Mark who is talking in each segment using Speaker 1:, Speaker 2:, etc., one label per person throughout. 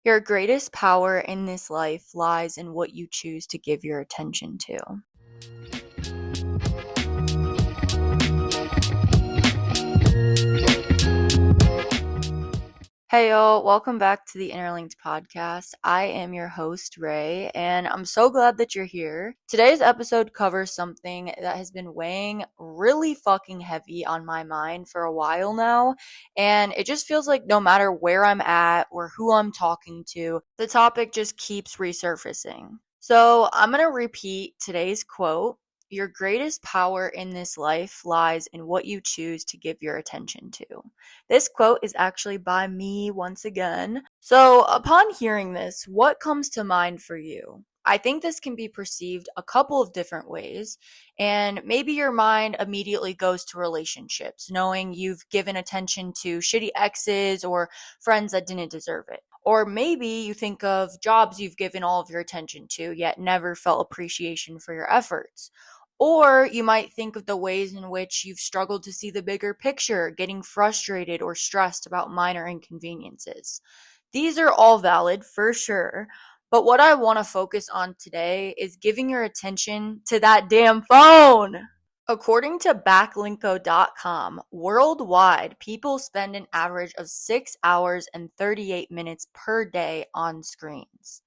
Speaker 1: Your greatest power in this life lies in what you choose to give your attention to. Hey y'all, welcome back to the Interlinked podcast. I am your host, Ray, and I'm so glad that you're here. Today's episode covers something that has been weighing really fucking heavy on my mind for a while now, and it just feels like no matter where I'm at or who I'm talking to, the topic just keeps resurfacing. So I'm gonna repeat today's quote. Your greatest power in this life lies in what you choose to give your attention to. This quote is actually by me once again. So, upon hearing this, what comes to mind for you? I think this can be perceived a couple of different ways, and maybe your mind immediately goes to relationships, knowing you've given attention to shitty exes or friends that didn't deserve it. Or maybe you think of jobs you've given all of your attention to, yet never felt appreciation for your efforts. Or you might think of the ways in which you've struggled to see the bigger picture, getting frustrated or stressed about minor inconveniences. These are all valid for sure, but what I want to focus on today is giving your attention to that damn phone. According to backlinko.com, worldwide, people spend an average of 6 hours and 38 minutes per day on screens.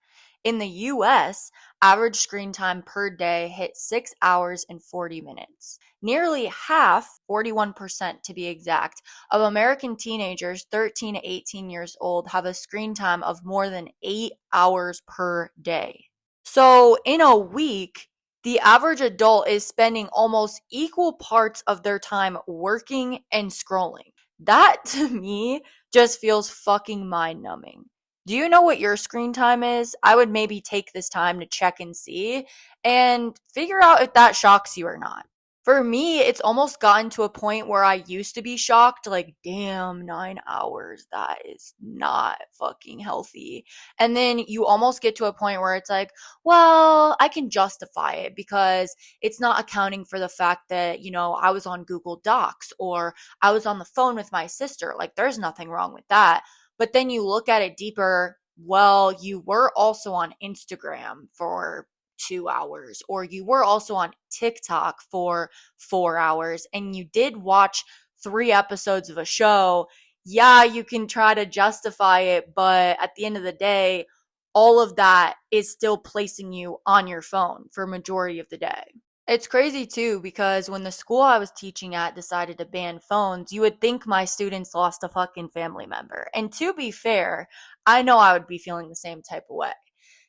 Speaker 1: In the US, average screen time per day hit 6 hours and 40 minutes. Nearly half, 41% to be exact, of American teenagers 13 to 18 years old have a screen time of more than 8 hours per day. So, in a week, the average adult is spending almost equal parts of their time working and scrolling. That to me just feels fucking mind numbing. Do you know what your screen time is? I would maybe take this time to check and see and figure out if that shocks you or not. For me, it's almost gotten to a point where I used to be shocked, like, damn, 9 hours, that is not fucking healthy. And then you almost get to a point where it's like, well, I can justify it because it's not accounting for the fact that, I was on Google Docs or I was on the phone with my sister. Like, there's nothing wrong with that. But then you look at it deeper, well, you were also on Instagram for 2 hours, or you were also on TikTok for 4 hours, and you did watch 3 episodes of a show. Yeah, you can try to justify it, but at the end of the day, all of that is still placing you on your phone for majority of the day. It's crazy too because when the school I was teaching at decided to ban phones, you would think my students lost a fucking family member. And to be fair, I know I would be feeling the same type of way.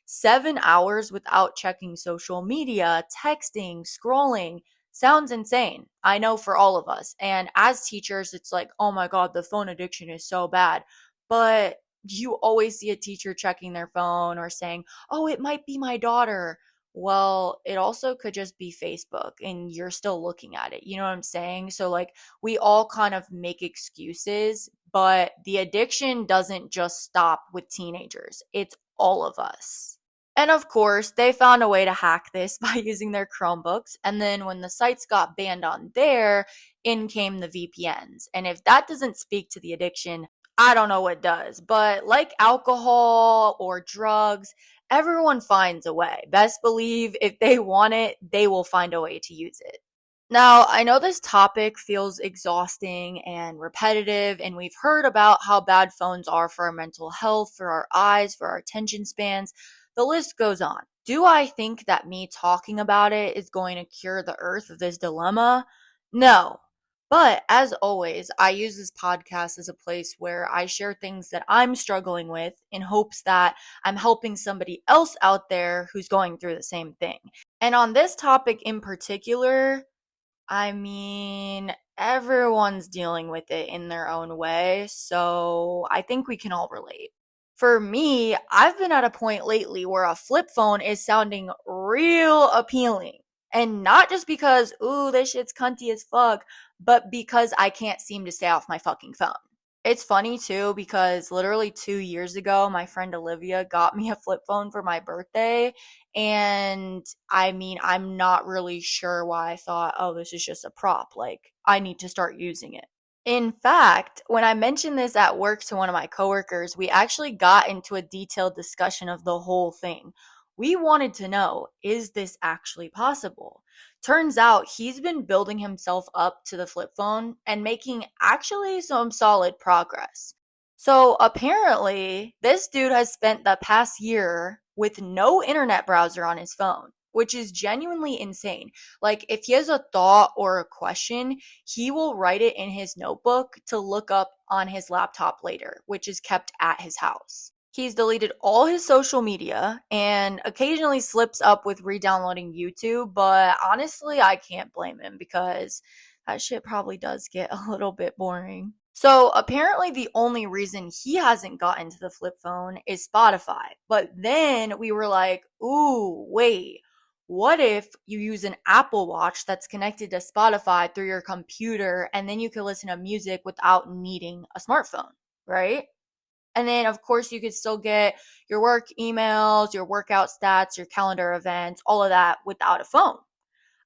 Speaker 1: 7 hours without checking social media, texting, scrolling sounds insane. I know for all of us. And as teachers, it's like, oh my God, the phone addiction is so bad. But you always see a teacher checking their phone or saying, oh, it might be my daughter. Well, it also could just be Facebook and you're still looking at it. You know what I'm saying? So, like, we all kind of make excuses, but the addiction doesn't just stop with teenagers, it's all of us. And of course, they found a way to hack this by using their Chromebooks. And then when the sites got banned on there, in came the VPNs. And if that doesn't speak to the addiction, I don't know what does. But like alcohol or drugs, everyone finds a way. Best believe if they want it, they will find a way to use it. Now, I know this topic feels exhausting and repetitive, and we've heard about how bad phones are for our mental health, for our eyes, for our attention spans. The list goes on. Do I think that me talking about it is going to cure the earth of this dilemma? No. But as always, I use this podcast as a place where I share things that I'm struggling with in hopes that I'm helping somebody else out there who's going through the same thing. And on this topic in particular, I mean, everyone's dealing with it in their own way, so I think we can all relate. For me, I've been at a point lately where a flip phone is sounding real appealing. And not just because, ooh, this shit's cunty as fuck, but because I can't seem to stay off my fucking phone. It's funny too because literally 2 years ago, my friend Olivia got me a flip phone for my birthday. And I mean, I'm not really sure why I thought, oh, this is just a prop. Like, I need to start using it. In fact, when I mentioned this at work to one of my coworkers, we actually got into a detailed discussion of the whole thing. We wanted to know, is this actually possible? Turns out he's been building himself up to the flip phone and making actually some solid progress. So apparently, this dude has spent the past year with no internet browser on his phone, which is genuinely insane. Like, if he has a thought or a question, he will write it in his notebook to look up on his laptop later, which is kept at his house. He's deleted all his social media and occasionally slips up with re-downloading YouTube, but honestly, I can't blame him because that shit probably does get a little bit boring. So apparently the only reason he hasn't gotten to the flip phone is Spotify. But then we were like, ooh, wait, what if you use an Apple Watch that's connected to Spotify through your computer and then you can listen to music without needing a smartphone, right? And then, of course, you could still get your work emails, your workout stats, your calendar events, all of that without a phone.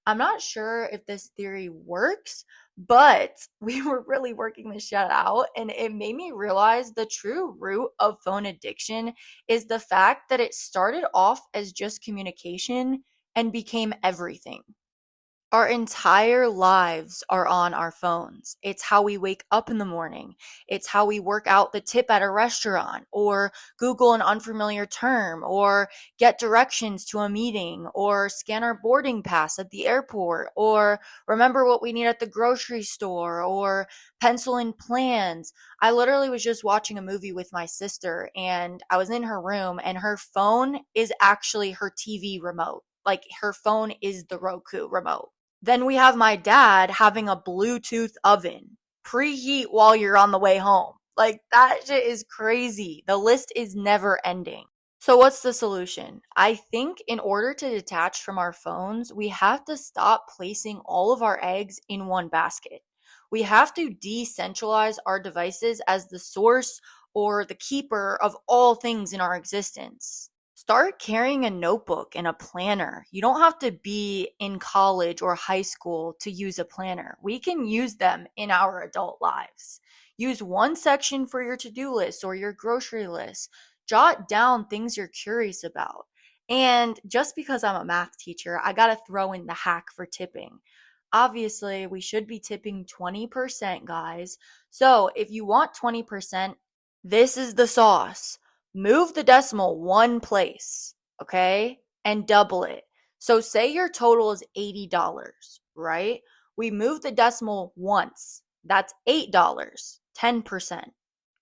Speaker 1: I'm not sure if this theory works, but we were really working this shit out, and it made me realize the true root of phone addiction is the fact that it started off as just communication and became everything. Our entire lives are on our phones. It's how we wake up in the morning. It's how we work out the tip at a restaurant, or Google an unfamiliar term, or get directions to a meeting, or scan our boarding pass at the airport, or remember what we need at the grocery store, or pencil in plans. I literally was just watching a movie with my sister, and I was in her room, and her phone is actually her TV remote. Like, her phone is the Roku remote. Then we have my dad having a Bluetooth oven. Preheat while you're on the way home. Like, that shit is crazy. The list is never ending. So, what's the solution? I think in order to detach from our phones, we have to stop placing all of our eggs in one basket. We have to decentralize our devices as the source or the keeper of all things in our existence. Start carrying a notebook and a planner. You don't have to be in college or high school to use a planner. We can use them in our adult lives. Use one section for your to-do list or your grocery list. Jot down things you're curious about. And just because I'm a math teacher, I gotta throw in the hack for tipping. Obviously, we should be tipping 20%, guys. So if you want 20%, this is the sauce. Move the decimal one place, okay? And double it. So say your total is $80, right? We move the decimal once. That's $8, 10%,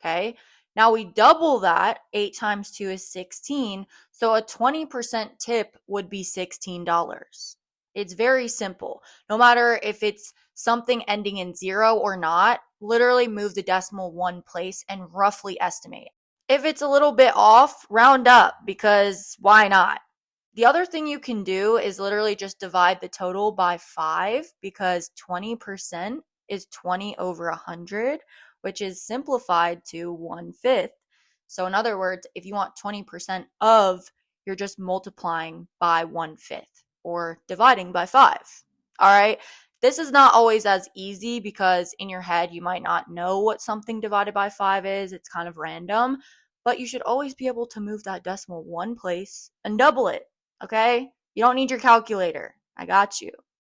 Speaker 1: okay? Now we double that. 8 times 2 is 16. So a 20% tip would be $16. It's very simple. No matter if it's something ending in zero or not, literally move the decimal one place and roughly estimate. If it's a little bit off, round up because why not? The other thing you can do is literally just divide the total by 5 because 20% is 20 over 100, which is simplified to 1/5. So, in other words, if you want 20% of, you're just multiplying by 1/5 or dividing by 5. All right. This is not always as easy because in your head, you might not know what something divided by 5 is. It's kind of random, but you should always be able to move that decimal one place and double it. Okay? You don't need your calculator. I got you.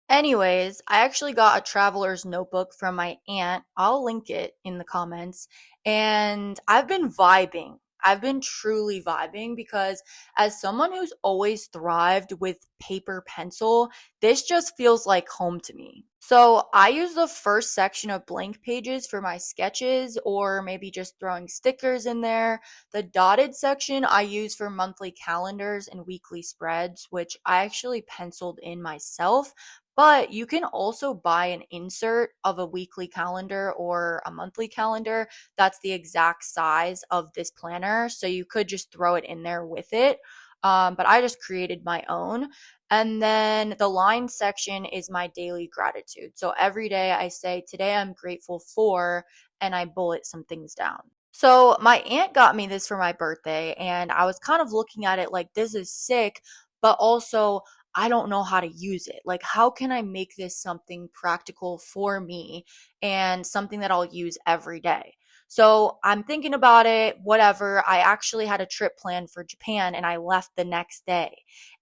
Speaker 1: Anyways, I actually got a traveler's notebook from my aunt. I'll link it in the comments. And I've been vibing. I've been truly vibing because as someone who's always thrived with paper pencil, this just feels like home to me. So I use the first section of blank pages for my sketches or maybe just throwing stickers in there. The dotted section I use for monthly calendars and weekly spreads, which I actually penciled in myself. But you can also buy an insert of a weekly calendar or a monthly calendar that's the exact size of this planner. So you could just throw it in there with it. But I just created my own. And then the line section is my daily gratitude. So every day I say, today I'm grateful for, and I bullet some things down. So my aunt got me this for my birthday, and I was kind of looking at it like, this is sick, but also I don't know how to use it. Like, how can I make this something practical for me and something that I'll use every day? So I'm thinking about it, whatever. I actually had a trip planned for Japan and I left the next day.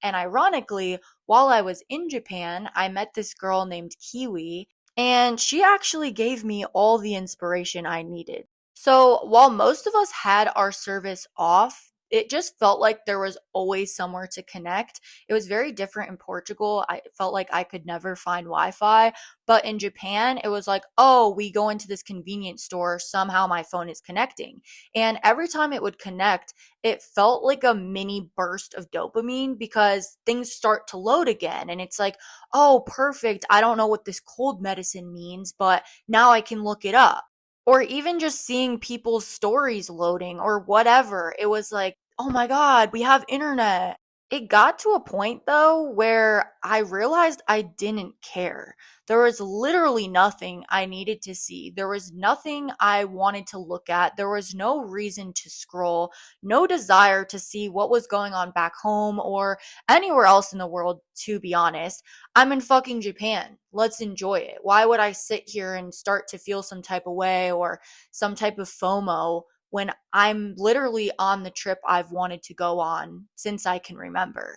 Speaker 1: And ironically, while I was in Japan, I met this girl named Kiwi, and she actually gave me all the inspiration I needed. So while most of us had our service off, it just felt like there was always somewhere to connect. It was very different in Portugal. I felt like I could never find Wi Fi. But in Japan, it was like, oh, we go into this convenience store. Somehow my phone is connecting. And every time it would connect, it felt like a mini burst of dopamine because things start to load again. And it's like, oh, perfect. I don't know what this cold medicine means, but now I can look it up. Or even just seeing people's stories loading or whatever. It was like, oh my God, we have internet. It got to a point though where I realized I didn't care. There was literally nothing I needed to see. There was nothing I wanted to look at. There was no reason to scroll, no desire to see what was going on back home or anywhere else in the world, to be honest. I'm in fucking Japan. Let's enjoy it. Why would I sit here and start to feel some type of way or some type of FOMO when I'm literally on the trip I've wanted to go on since I can remember?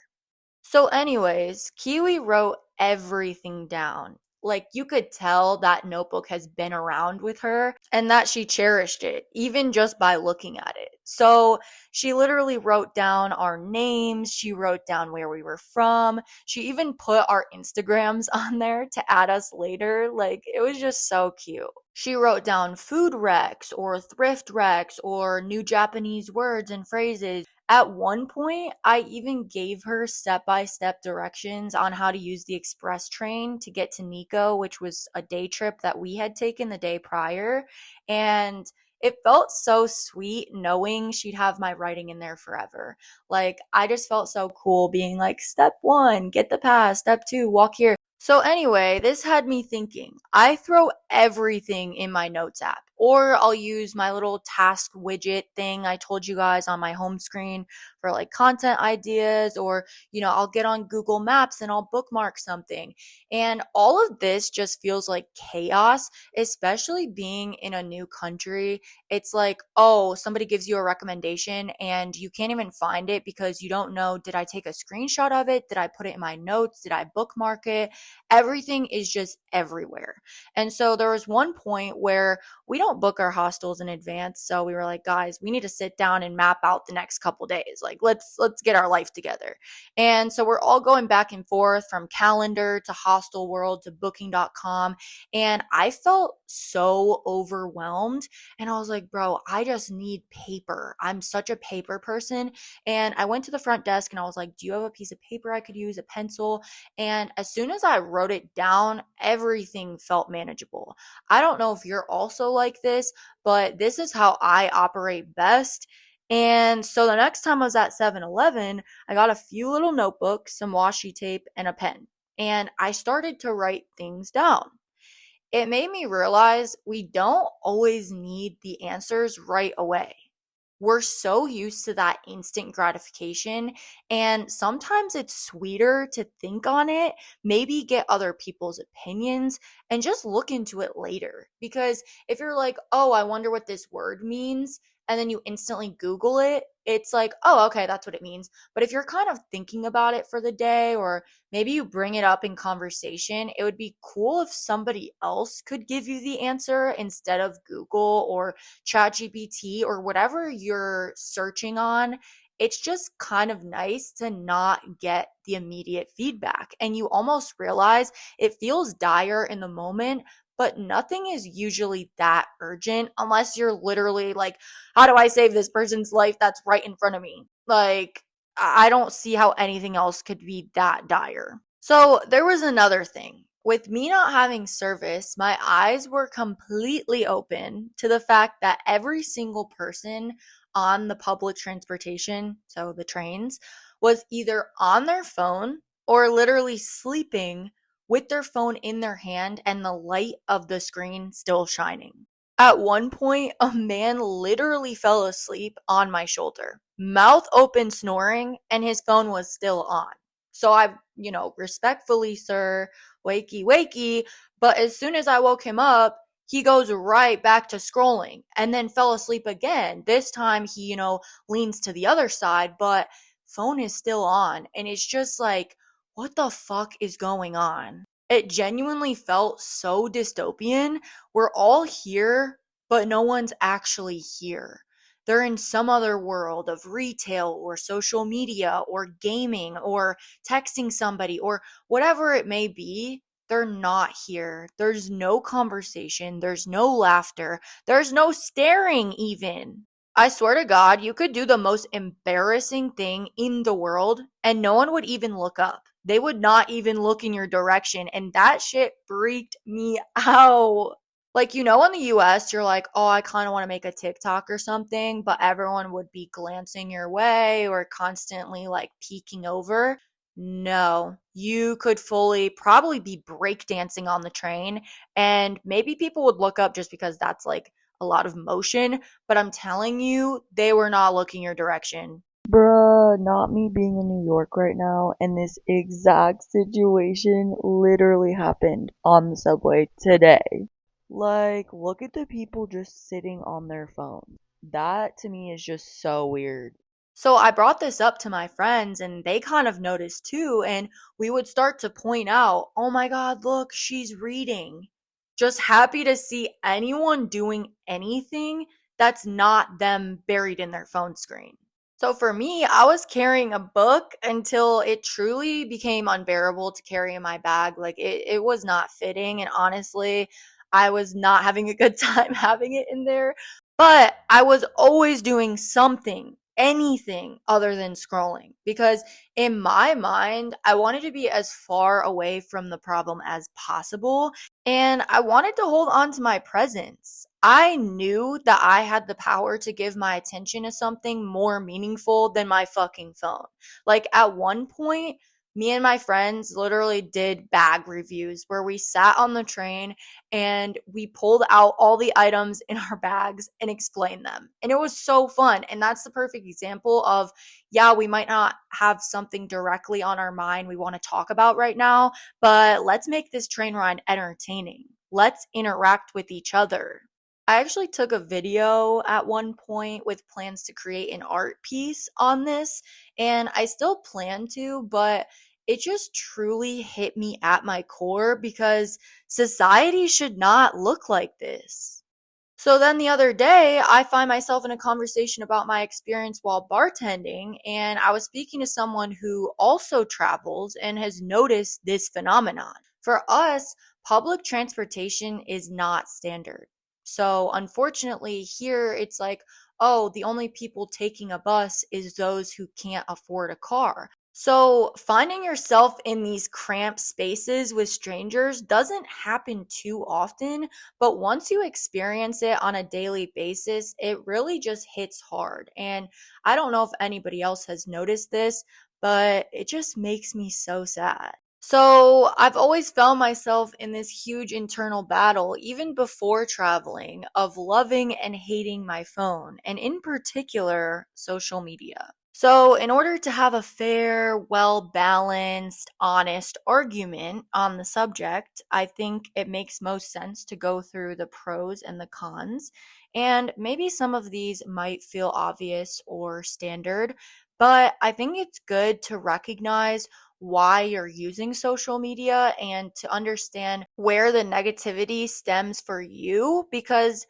Speaker 1: So, anyways, Kiwi wrote everything down. Like, you could tell that notebook has been around with her and that she cherished it, even just by looking at it. So, she literally wrote down our names, she wrote down where we were from, she even put our Instagrams on there to add us later. Like, it was just so cute. She wrote down food recs or thrift recs or new Japanese words and phrases. At one point, I even gave her step by step directions on how to use the express train to get to Nico, which was a day trip that we had taken the day prior. And it felt so sweet knowing she'd have my writing in there forever. Like, I just felt so cool being like, step one, get the pass. Step two, walk here. So anyway, this had me thinking. I throw everything in my notes app, or I'll use my little task widget thing I told you guys on my home screen for like content ideas, or I'll get on Google Maps and I'll bookmark something. And all of this just feels like chaos, especially being in a new country. It's like, oh, somebody gives you a recommendation and you can't even find it because you don't know, did I take a screenshot of it? Did I put it in my notes? Did I bookmark it? Everything is just everywhere. And so there was one point where we don't book our hostels in advance. So we were like, guys, we need to sit down and map out the next couple days. Like, let's get our life together. And so we're all going back and forth from calendar to hostel world to booking.com. And I felt so overwhelmed. And I was like, bro, I just need paper. I'm such a paper person. And I went to the front desk and I was like, do you have a piece of paper I could use, a pencil? And as soon as I wrote it down, everything felt manageable. I don't know if you're also like this, but this is how I operate best. And so the next time I was at 7-Eleven, I got a few little notebooks, some washi tape, and a pen. And I started to write things down. It made me realize we don't always need the answers right away. We're so used to that instant gratification, and sometimes it's sweeter to think on it, maybe get other people's opinions, and just look into it later. Because if you're like, oh, I wonder what this word means, and then you instantly Google it, it's like, oh, okay, that's what it means. But if you're kind of thinking about it for the day, or maybe you bring it up in conversation, it would be cool if somebody else could give you the answer instead of Google or ChatGPT or whatever you're searching on. It's just kind of nice to not get the immediate feedback. And you almost realize it feels dire in the moment, but nothing is usually that urgent unless you're literally like, how do I save this person's life that's right in front of me? Like, I don't see how anything else could be that dire. So there was another thing. With me not having service, my eyes were completely open to the fact that every single person on the public transportation, so the trains, was either on their phone or literally sleeping with their phone in their hand and the light of the screen still shining. At one point, a man literally fell asleep on my shoulder, mouth open snoring, and his phone was still on. So I, respectfully, sir, wakey, wakey. But as soon as I woke him up, he goes right back to scrolling and then fell asleep again. This time he, leans to the other side, but phone is still on. And it's just like, what the fuck is going on? It genuinely felt so dystopian. We're all here, but no one's actually here. They're in some other world of retail or social media or gaming or texting somebody or whatever it may be. They're not here. There's no conversation. There's no laughter. There's no staring, even. I swear to God, you could do the most embarrassing thing in the world and no one would even look up. They would not even look in your direction. And that shit freaked me out. Like, in the US, you're like, oh, I kind of want to make a TikTok or something, but everyone would be glancing your way or constantly like peeking over. No, you could fully probably be breakdancing on the train, and maybe people would look up just because that's like a lot of motion, but I'm telling you, they were not looking your direction.
Speaker 2: Bruh, not me being in New York right now, and this exact situation literally happened on the subway today. Like, look at the people just sitting on their phones. That to me is just so weird.
Speaker 1: So I brought this up to my friends and they kind of noticed too. And we would start to point out, oh my God, look, she's reading. Just happy to see anyone doing anything that's not them buried in their phone screen. So for me, I was carrying a book until it truly became unbearable to carry in my bag. Like it was not fitting. And honestly, I was not having a good time having it in there. But I was always doing something, anything other than scrolling, because in my mind, I wanted to be as far away from the problem as possible. And I wanted to hold on to my presence. I knew that I had the power to give my attention to something more meaningful than my fucking phone. Like at one point, me and my friends literally did bag reviews where we sat on the train and we pulled out all the items in our bags and explained them. And it was so fun. And that's the perfect example of, yeah, we might not have something directly on our mind we want to talk about right now, but let's make this train ride entertaining. Let's interact with each other. I actually took a video at one point with plans to create an art piece on this, and I still plan to, but it just truly hit me at my core because society should not look like this. So then the other day, I find myself in a conversation about my experience while bartending, and I was speaking to someone who also travels and has noticed this phenomenon. For us, public transportation is not standard. So unfortunately, here it's like, oh, the only people taking a bus is those who can't afford a car. So, finding yourself in these cramped spaces with strangers doesn't happen too often, but once you experience it on a daily basis, it really just hits hard. And I don't know if anybody else has noticed this, but it just makes me so sad. So, I've always found myself in this huge internal battle, even before traveling, of loving and hating my phone, and in particular, social media. So, in order to have a fair, well balanced, honest argument on the subject, I think it makes most sense to go through the pros and the cons. And maybe some of these might feel obvious or standard, but I think it's good to recognize why you're using social media and to understand where the negativity stems for you, because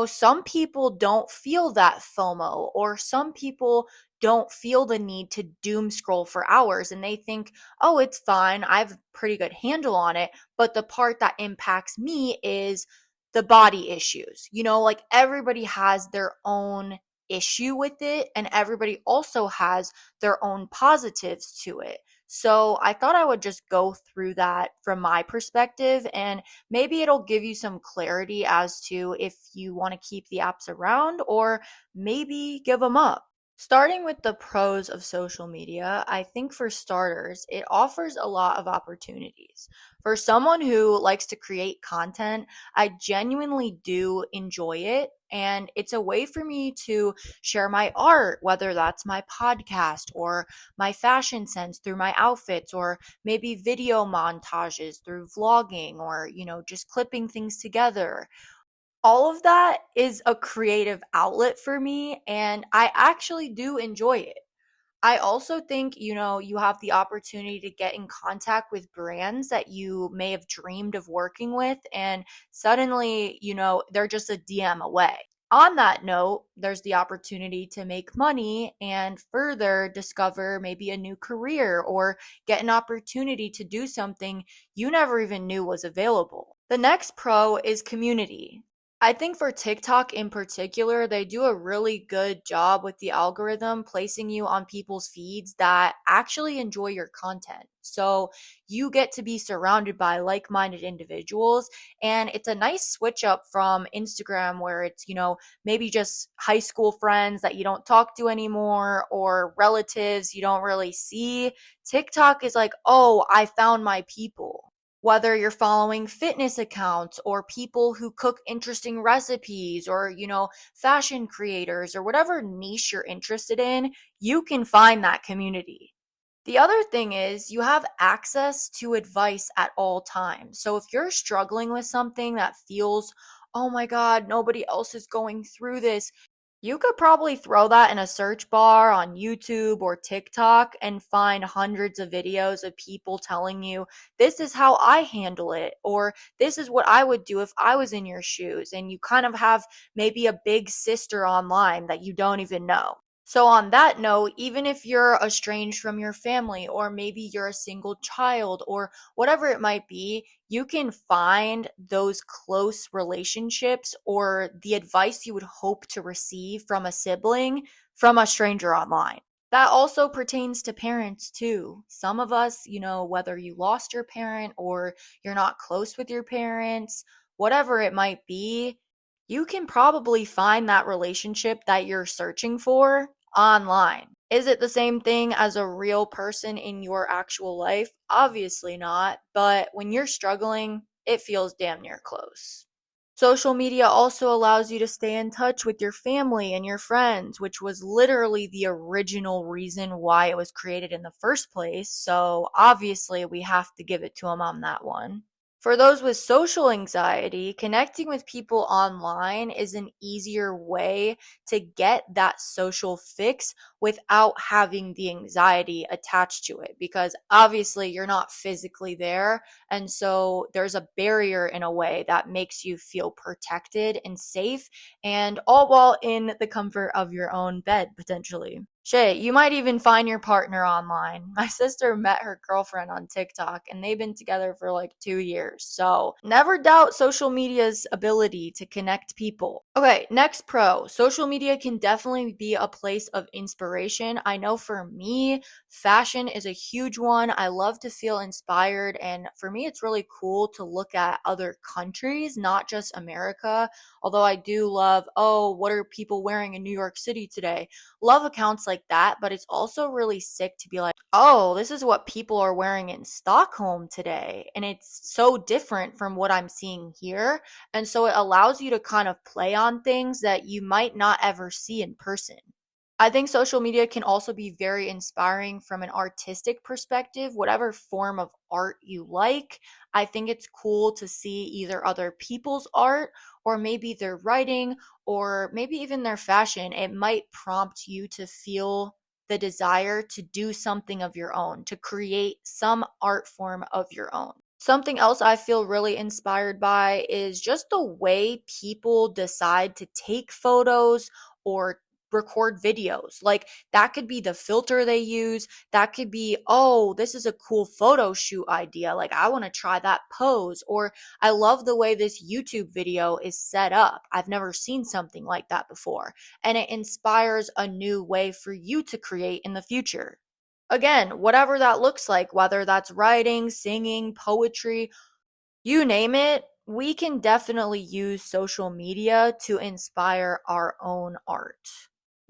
Speaker 1: some people don't feel that FOMO, or some people don't feel the need to doom scroll for hours and they think, oh, it's fine. I have a pretty good handle on it. But the part that impacts me is the body issues. Like everybody has their own issue with it, and everybody also has their own positives to it. So I thought I would just go through that from my perspective, and maybe it'll give you some clarity as to if you want to keep the apps around or maybe give them up. Starting with the pros of social media, I think for starters, it offers a lot of opportunities. For someone who likes to create content, I genuinely do enjoy it. And it's a way for me to share my art, whether that's my podcast or my fashion sense through my outfits, or maybe video montages through vlogging, or, just clipping things together. All of that is a creative outlet for me, and I actually do enjoy it. I also think, you have the opportunity to get in contact with brands that you may have dreamed of working with, and suddenly, they're just a DM away. On that note, there's the opportunity to make money and further discover maybe a new career or get an opportunity to do something you never even knew was available. The next pro is community. I think for TikTok in particular, they do a really good job with the algorithm placing you on people's feeds that actually enjoy your content. So you get to be surrounded by like minded individuals. And it's a nice switch up from Instagram, where it's, maybe just high school friends that you don't talk to anymore or relatives you don't really see. TikTok is like, oh, I found my people. Whether you're following fitness accounts or people who cook interesting recipes, or, fashion creators, or whatever niche you're interested in, you can find that community. The other thing is you have access to advice at all times. So if you're struggling with something that feels, oh my God, nobody else is going through this, you could probably throw that in a search bar on YouTube or TikTok and find hundreds of videos of people telling you, this is how I handle it, or this is what I would do if I was in your shoes. And you kind of have maybe a big sister online that you don't even know. So, on that note, even if you're estranged from your family, or maybe you're a single child, or whatever it might be, you can find those close relationships or the advice you would hope to receive from a sibling from a stranger online. That also pertains to parents too. Some of us, whether you lost your parent or you're not close with your parents, whatever it might be, you can probably find that relationship that you're searching for online. Is it the same thing as a real person in your actual life? Obviously not, but when you're struggling, it feels damn near close. Social media also allows you to stay in touch with your family and your friends, which was literally the original reason why it was created in the first place. So obviously, we have to give it to them on that one. For those with social anxiety, connecting with people online is an easier way to get that social fix without having the anxiety attached to it, because obviously you're not physically there. And so there's a barrier in a way that makes you feel protected and safe, and all while in the comfort of your own bed, potentially. Shit, you might even find your partner online. My sister met her girlfriend on TikTok and they've been together for like 2 years. So never doubt social media's ability to connect people. Okay, next pro. Social media can definitely be a place of inspiration. I know for me, fashion is a huge one. I love to feel inspired. And for me, it's really cool to look at other countries, not just America. Although I do love, oh, what are people wearing in New York City today? Love accounts like that, but it's also really sick to be like, oh, this is what people are wearing in Stockholm today. And it's so different from what I'm seeing here. And so it allows you to kind of play on things that you might not ever see in person. I think social media can also be very inspiring from an artistic perspective, whatever form of art you like. I think it's cool to see either other people's art, or maybe their writing, or maybe even their fashion. It might prompt you to feel the desire to do something of your own, to create some art form of your own. Something else I feel really inspired by is just the way people decide to take photos or record videos. Like, that could be the filter they use. That could be, oh, this is a cool photo shoot idea. Like, I want to try that pose. Or I love the way this YouTube video is set up. I've never seen something like that before. And it inspires a new way for you to create in the future. Again, whatever that looks like, whether that's writing, singing, poetry, you name it, we can definitely use social media to inspire our own art.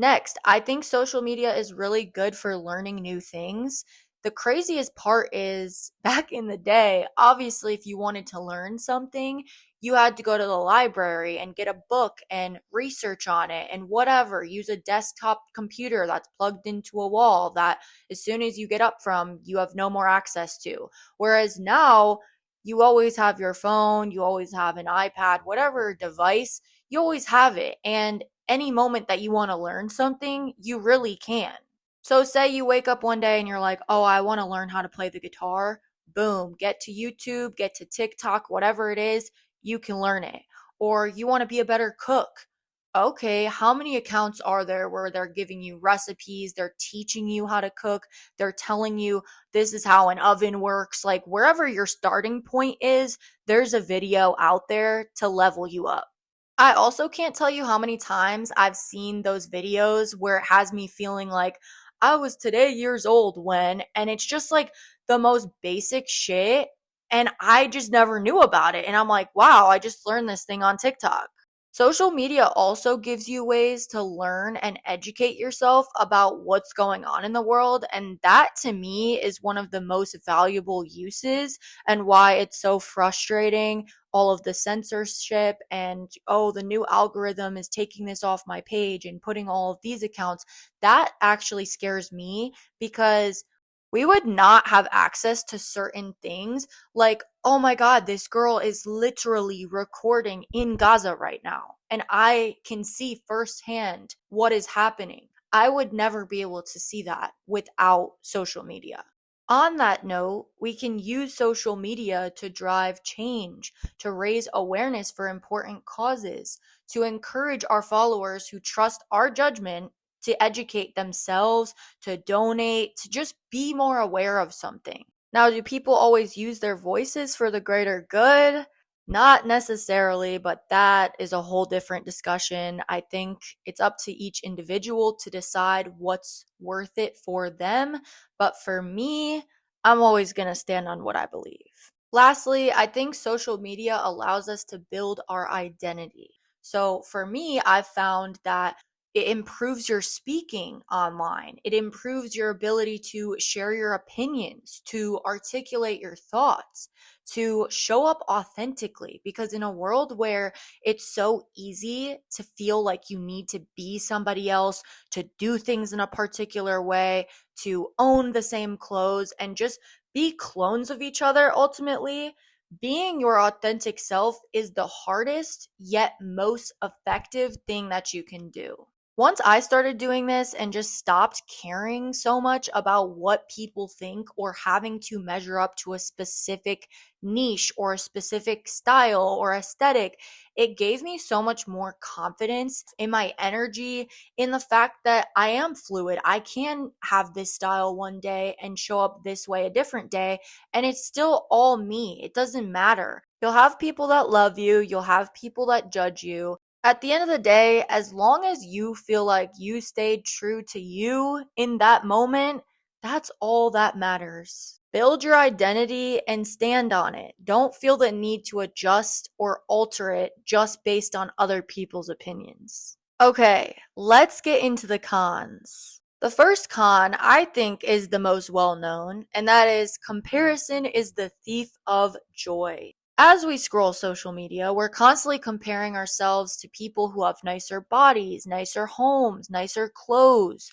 Speaker 1: Next, I think social media is really good for learning new things. The craziest part is back in the day, obviously, if you wanted to learn something, you had to go to the library and get a book and research on it and whatever. Use a desktop computer that's plugged into a wall that as soon as you get up from, you have no more access to. Whereas now, you always have your phone, you always have an iPad, whatever device, you always have it. And any moment that you want to learn something, you really can. So, say you wake up one day and you're like, oh, I want to learn how to play the guitar. Boom, get to YouTube, get to TikTok, whatever it is, you can learn it. Or you want to be a better cook. Okay, how many accounts are there where they're giving you recipes, they're teaching you how to cook, they're telling you this is how an oven works? Like, wherever your starting point is, there's a video out there to level you up. I also can't tell you how many times I've seen those videos where it has me feeling like I was today years old when, and it's just like the most basic shit. And I just never knew about it. And I'm like, wow, I just learned this thing on TikTok. Social media also gives you ways to learn and educate yourself about what's going on in the world. And that to me is one of the most valuable uses and why it's so frustrating. All of the censorship and, oh, the new algorithm is taking this off my page and putting all of these accounts. That actually scares me because we would not have access to certain things like, oh my God, this girl is literally recording in Gaza right now. And I can see firsthand what is happening. I would never be able to see that without social media. On that note, we can use social media to drive change, to raise awareness for important causes, to encourage our followers who trust our judgment to educate themselves, to donate, to just be more aware of something. Now, do people always use their voices for the greater good? Not necessarily, but that is a whole different discussion. I think it's up to each individual to decide what's worth it for them. But for me, I'm always going to stand on what I believe. Lastly, I think social media allows us to build our identity. So for me, I've found that it improves your speaking online. It improves your ability to share your opinions, to articulate your thoughts, to show up authentically. Because in a world where it's so easy to feel like you need to be somebody else, to do things in a particular way, to own the same clothes, and just be clones of each other ultimately, being your authentic self is the hardest yet most effective thing that you can do. Once I started doing this and just stopped caring so much about what people think or having to measure up to a specific niche or a specific style or aesthetic, it gave me so much more confidence in my energy, in the fact that I am fluid. I can have this style one day and show up this way a different day, and it's still all me. It doesn't matter. You'll have people that love you, you'll have people that judge you. At the end of the day, as long as you feel like you stayed true to you in that moment, that's all that matters. Build your identity and stand on it. Don't feel the need to adjust or alter it just based on other people's opinions. Okay, let's get into the cons. The first con I think is the most well known, and that is comparison is the thief of joy. As we scroll social media, we're constantly comparing ourselves to people who have nicer bodies, nicer homes, nicer clothes.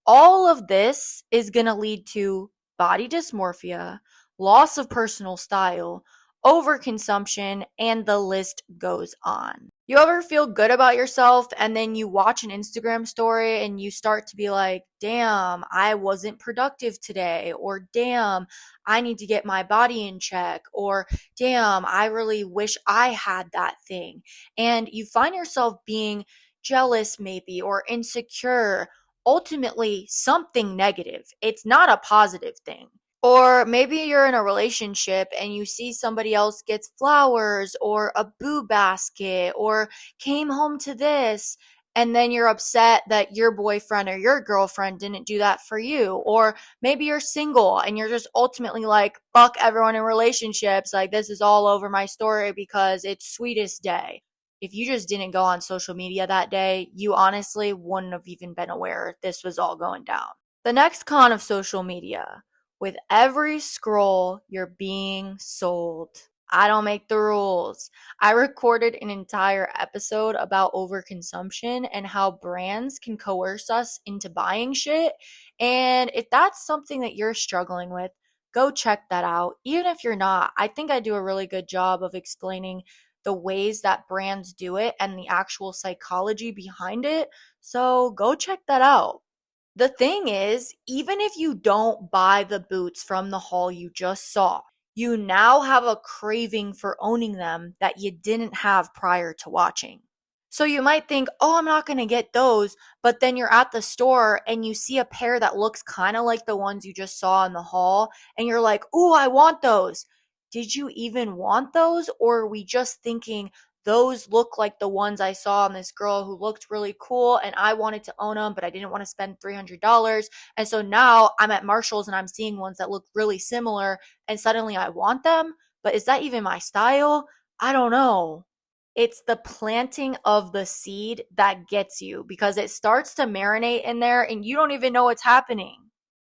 Speaker 1: All of this is going to lead to body dysmorphia, loss of personal style, overconsumption, and the list goes on. You ever feel good about yourself and then you watch an Instagram story and you start to be like, damn, I wasn't productive today, or damn, I need to get my body in check, or damn, I really wish I had that thing. And you find yourself being jealous maybe or insecure, ultimately something negative. It's not a positive thing. Or maybe you're in a relationship and you see somebody else gets flowers or a boo basket or came home to this, and then you're upset that your boyfriend or your girlfriend didn't do that for you. Or maybe you're single and you're just ultimately like, fuck everyone in relationships. Like, this is all over my story because it's sweetest day. if you just didn't go on social media that day, you honestly wouldn't have even been aware this was all going down. The next con of social media, with every scroll, you're being sold. I don't make the rules. I recorded an entire episode about overconsumption and how brands can coerce us into buying shit. And if that's something that you're struggling with, go check that out. Even if you're not, I think I do a really good job of explaining the ways that brands do it and the actual psychology behind it. So go check that out. The thing is, even if you don't buy the boots from the haul you just saw, you now have a craving for owning them that you didn't have prior to watching. So you might think, oh, I'm not going to get those, but then you're at the store and you see a pair that looks kind of like the ones you just saw in the haul, and you're like, ooh, I want those. Did you even want those? Or are we just thinking, those look like the ones I saw on this girl who looked really cool and I wanted to own them, but I didn't want to spend $300. And so now I'm at Marshall's and I'm seeing ones that look really similar and suddenly I want them. But is that even my style? I don't know. It's the planting of the seed that gets you because it starts to marinate in there and you don't even know what's happening.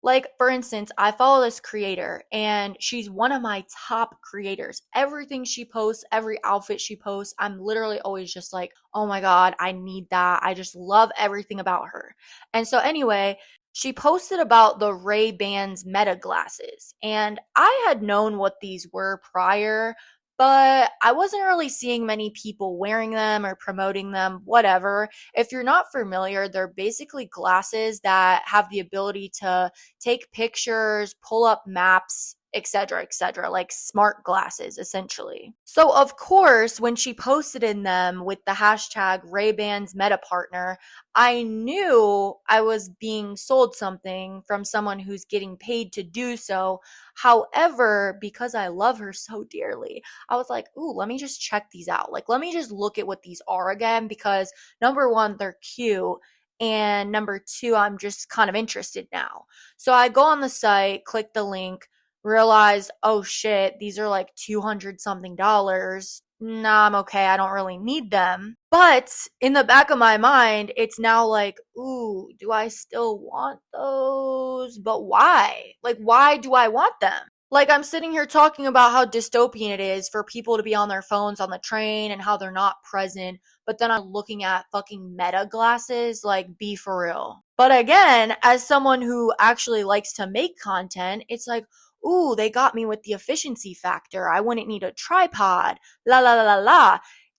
Speaker 1: Like, for instance, I follow this creator and she's one of my top creators. Everything she posts, every outfit she posts, I'm literally always just like, oh my God, I need that. I just love everything about her. And so, anyway, she posted about the Ray-Bans Meta glasses. And I had known what these were prior, but I wasn't really seeing many people wearing them or promoting them, whatever. If you're not familiar, they're basically glasses that have the ability to take pictures, pull up maps, etc., like smart glasses essentially. So of course, when she posted in them with the hashtag Ray-Bans Meta Partner, I knew I was being sold something from someone who's getting paid to do so. However, because I love her so dearly, I was like, ooh, let me just check these out. Like, let me just look at what these are again because number one, they're cute. And number two, I'm just kind of interested now. So I go on the site, click the link, realize, oh shit, these are like 200 something dollars. Nah, I'm okay. I don't really need them. But in the back of my mind, it's now like, ooh, do I still want those? But why? Like, why do I want them? Like, I'm sitting here talking about how dystopian it is for people to be on their phones on the train and how they're not present, but then I'm looking at fucking Meta glasses, like, be for real. But again, as someone who actually likes to make content, it's like, ooh, they got me with the efficiency factor. I wouldn't need a tripod. La la la la la.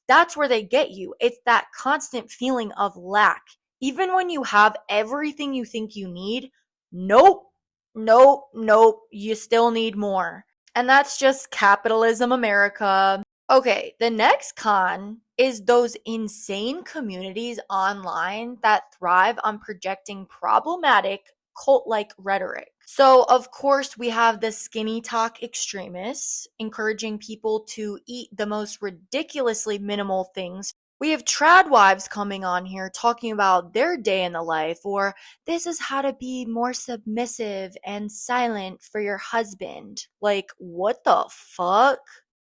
Speaker 1: That's where they get you. It's that constant feeling of lack. Even when you have everything you think you need, nope, nope, nope, you still need more. And that's just capitalism America. Okay, the next con is those insane communities online that thrive on projecting problematic cult like rhetoric. So, of course, we have the skinny talk extremists encouraging people to eat the most ridiculously minimal things. We have trad wives coming on here talking about their day in the life, or this is how to be more submissive and silent for your husband. Like, what the fuck?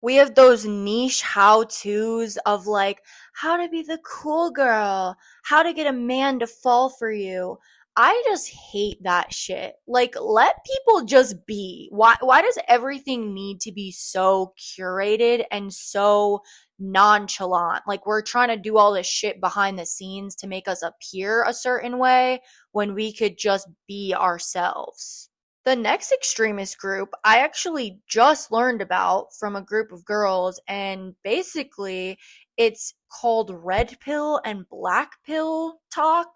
Speaker 1: We have those niche how to's of like how to be the cool girl, how to get a man to fall for you. I just hate that shit. Like, let people just be. Why does everything need to be so curated and so nonchalant? Like, we're trying to do all this shit behind the scenes to make us appear a certain way when we could just be ourselves. The next extremist group I actually just learned about from a group of girls, and basically it's called red pill and black pill talk.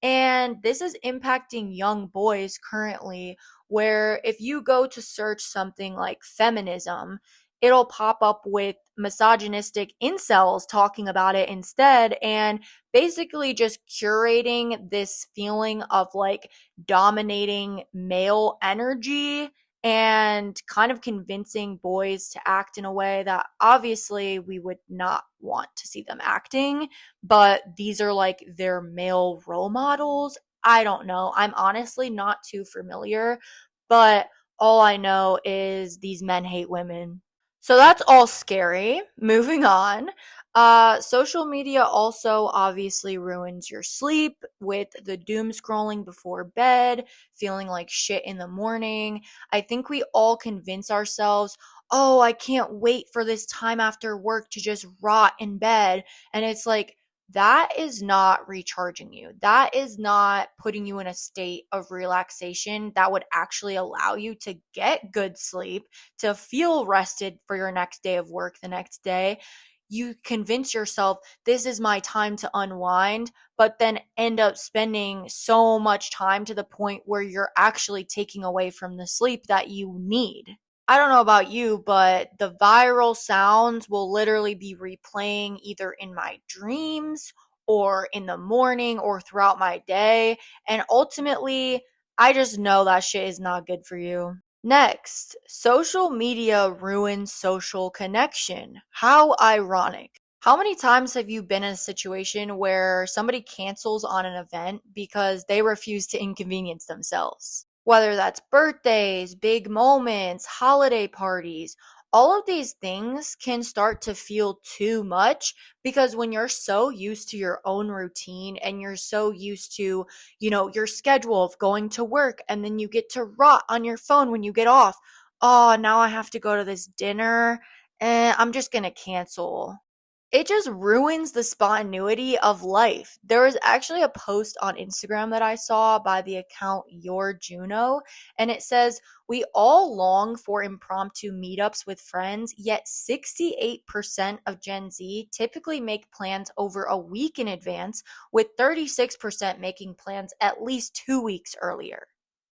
Speaker 1: And this is impacting young boys currently, where if you go to search something like feminism, it'll pop up with misogynistic incels talking about it instead, and basically just curating this feeling of like dominating male energy and kind of convincing boys to act in a way that obviously we would not want to see them acting, but these are like their male role models. I don't know. I'm honestly not too familiar, but all I know is these men hate women. So that's all scary. Moving on. Social media also obviously ruins your sleep with the doom scrolling before bed, feeling like shit in the morning. I think we all convince ourselves, oh, I can't wait for this time after work to just rot in bed. And it's like, that is not recharging you. That is not putting you in a state of relaxation that would actually allow you to get good sleep, to feel rested for your next day of work the next day. You convince yourself this is my time to unwind, but then end up spending so much time to the point where you're actually taking away from the sleep that you need. I don't know about you, but the viral sounds will literally be replaying either in my dreams or in the morning or throughout my day. And ultimately, I just know that shit is not good for you. Next, social media ruins social connection. How ironic. How many times have you been in a situation where somebody cancels on an event because they refuse to inconvenience themselves? Whether that's birthdays, big moments, holiday parties, all of these things can start to feel too much because when you're so used to your own routine and you're so used to, your schedule of going to work and then you get to rot on your phone when you get off. Oh, now I have to go to this dinner and I'm just going to cancel. It just ruins the spontaneity of life. There was actually a post on Instagram that I saw by the account Your Juno, and it says, we all long for impromptu meetups with friends, yet 68% of Gen Z typically make plans over a week in advance, with 36% making plans at least 2 weeks earlier.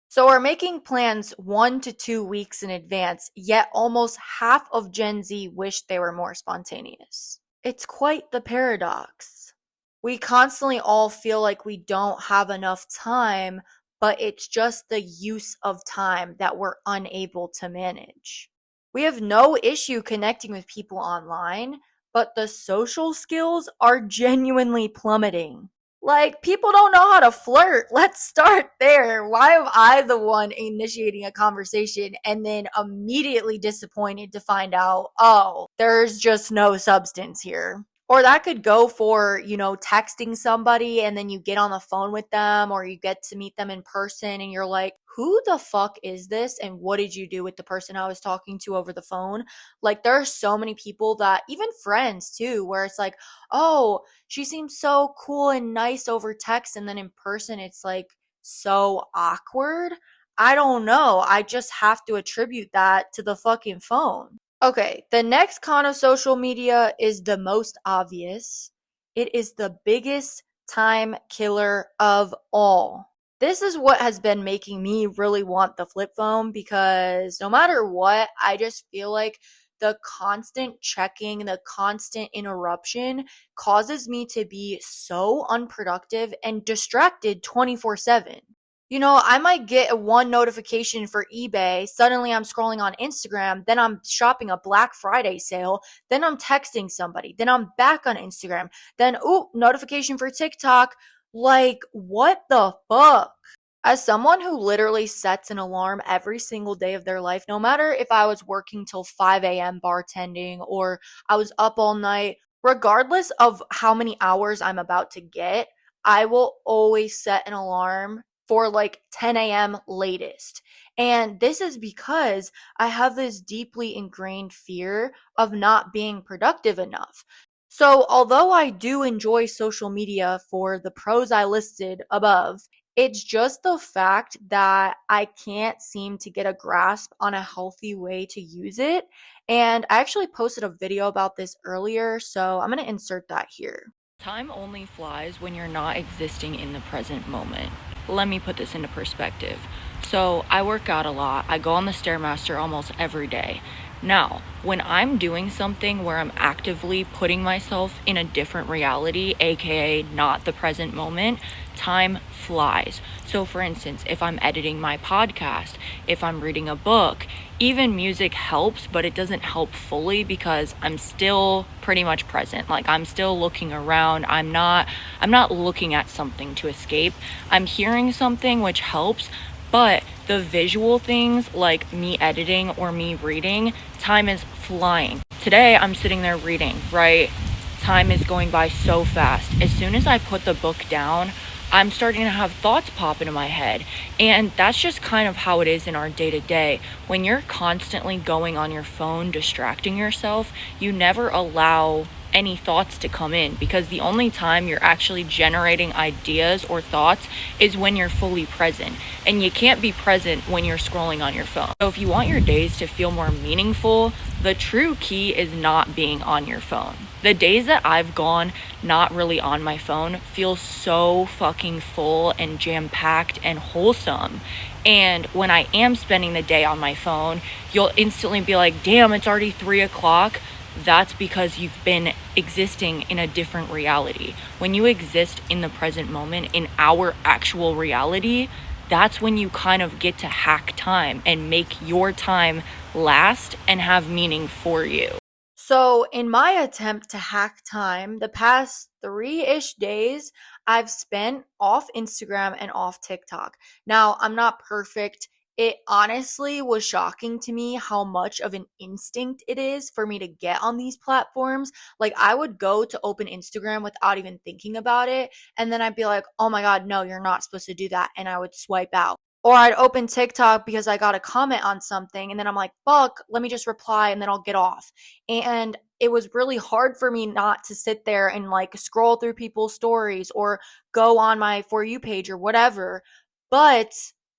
Speaker 1: So we're making plans 1 to 2 weeks in advance, yet almost half of Gen Z wish they were more spontaneous. It's quite the paradox. We constantly all feel like we don't have enough time, but it's just the use of time that we're unable to manage. We have no issue connecting with people online, but the social skills are genuinely plummeting. Like, people don't know how to flirt. Let's start there. Why am I the one initiating a conversation and then immediately disappointed to find out, oh, there's just no substance here? Or that could go for, texting somebody and then you get on the phone with them or you get to meet them in person and you're like, who the fuck is this? And what did you do with the person I was talking to over the phone? Like, there are so many people that, even friends too, where it's like, oh, she seems so cool and nice over text. And then in person, it's like so awkward. I don't know. I just have to attribute that to the fucking phone. Okay, the next con of social media is the most obvious. It is the biggest time killer of all. This is what has been making me really want the flip phone because no matter what, I just feel like the constant checking, the constant interruption causes me to be so unproductive and distracted 24/7. I might get one notification for eBay. Suddenly I'm scrolling on Instagram. Then I'm shopping a Black Friday sale. Then I'm texting somebody. Then I'm back on Instagram. Then, ooh, notification for TikTok. Like, what the fuck? As someone who literally sets an alarm every single day of their life, no matter if I was working till 5 a.m. bartending or I was up all night, regardless of how many hours I'm about to get, I will always set an alarm for like 10 a.m. latest. And this is because I have this deeply ingrained fear of not being productive enough. So, although I do enjoy social media for the pros I listed above, it's just the fact that I can't seem to get a grasp on a healthy way to use it. And I actually posted a video about this earlier, so I'm going to insert that here. Time only flies when you're not existing in the present moment. Let me put this into perspective. So I work out a lot. I go on the Stairmaster almost every day. Now, when I'm doing something where I'm actively putting myself in a different reality, aka not the present moment, time flies. So for instance, if I'm editing my podcast, if I'm reading a book, even music helps, but it doesn't help fully because I'm still pretty much present. Like, I'm still looking around. I'm not looking at something to escape. I'm hearing something, which helps, but the visual things like me editing or me reading, time is flying. Today I'm sitting there reading, right? time is going by so fast. As soon as I put the book down, I'm starting to have thoughts pop into my head. And that's just kind of how it is in our day to day. When you're constantly going on your phone, distracting yourself, you never allow any thoughts to come in, because the only time you're actually generating ideas or thoughts is when you're fully present. And you can't be present when you're scrolling on your phone. So if you want your days to feel more meaningful, the true key is not being on your phone. The days that I've gone not really on my phone feel so fucking full and jam-packed and wholesome. And when I am spending the day on my phone, you'll instantly be like, damn, it's already 3 o'clock. That's because you've been existing in a different reality. When you exist in the present moment, in our actual reality, that's when you kind of get to hack time and make your time last and have meaning for you. So, in my attempt to hack time, the past 3-ish days I've spent off Instagram and off TikTok. Now, I'm not perfect. It honestly was shocking to me how much of an instinct it is for me to get on these platforms. Like, I would go to open Instagram without even thinking about it, and then I'd be like, oh my God, no, you're not supposed to do that. And I would swipe out. Or I'd open TikTok because I got a comment on something, and then I'm like, fuck, let me just reply and then I'll get off. And it was really hard for me not to sit there and like scroll through people's stories or go on my For You page or whatever. But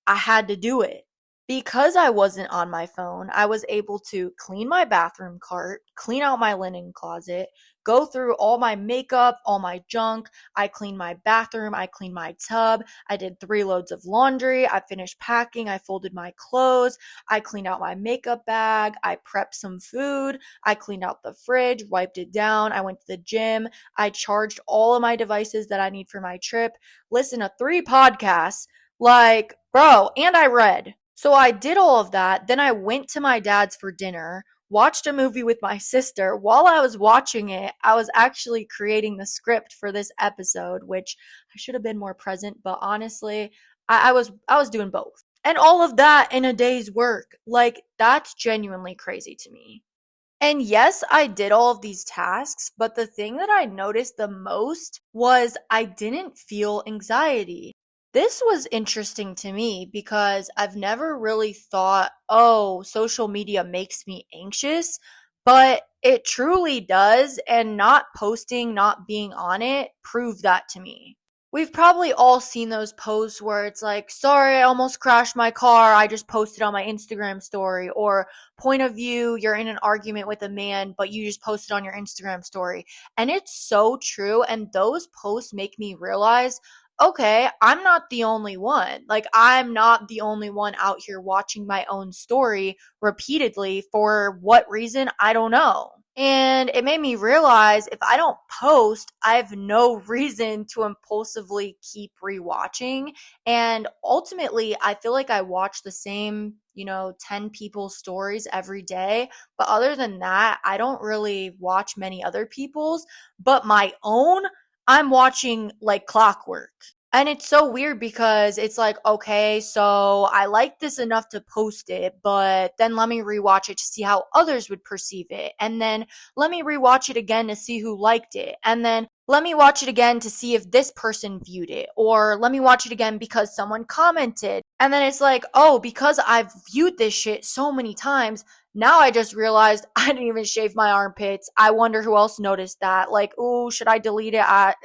Speaker 1: I had to do it. Because I wasn't on my phone, I was able to clean my bathroom cart, clean out my linen closet, go through all my makeup, all my junk. I cleaned my bathroom, I cleaned my tub, I did 3 loads of laundry, I finished packing, I folded my clothes, I cleaned out my makeup bag, I prepped some food, I cleaned out the fridge, wiped it down, I went to the gym, I charged all of my devices that I need for my trip, listened to 3 podcasts, like, bro, and I read. So I did all of that. Then I went to my dad's for dinner, watched a movie with my sister. While I was watching it, I was actually creating the script for this episode, which I should have been more present, but honestly, I was doing both. And all of that in a day's work. Like, that's genuinely crazy to me. And yes, I did all of these tasks, but the thing that I noticed the most was I didn't feel anxiety. This was interesting to me because I've never really thought, oh, social media makes me anxious, but it truly does, and not posting, not being on it, proved that to me. We've probably all seen those posts where it's like, sorry, I almost crashed my car. I just posted on my Instagram story. Or point of view, you're in an argument with a man, but you just posted on your Instagram story. And it's so true. And those posts make me realize, okay, I'm not the only one. Like, I'm not the only one out here watching my own story repeatedly. For what reason? I don't know. And it made me realize if I don't post, I have no reason to impulsively keep rewatching. And ultimately, I feel like I watch the same, 10 people's stories every day. But other than that, I don't really watch many other people's. But my own, I'm watching like clockwork. And it's so weird because it's like, okay, so I like this enough to post it, but then let me rewatch it to see how others would perceive it. And then let me rewatch it again to see who liked it. And then let me watch it again to see if this person viewed it. Or let me watch it again because someone commented. And then it's like, oh, because I've viewed this shit so many times, now I just realized I didn't even shave my armpits. I wonder who else noticed that. Like, ooh, should I delete it? I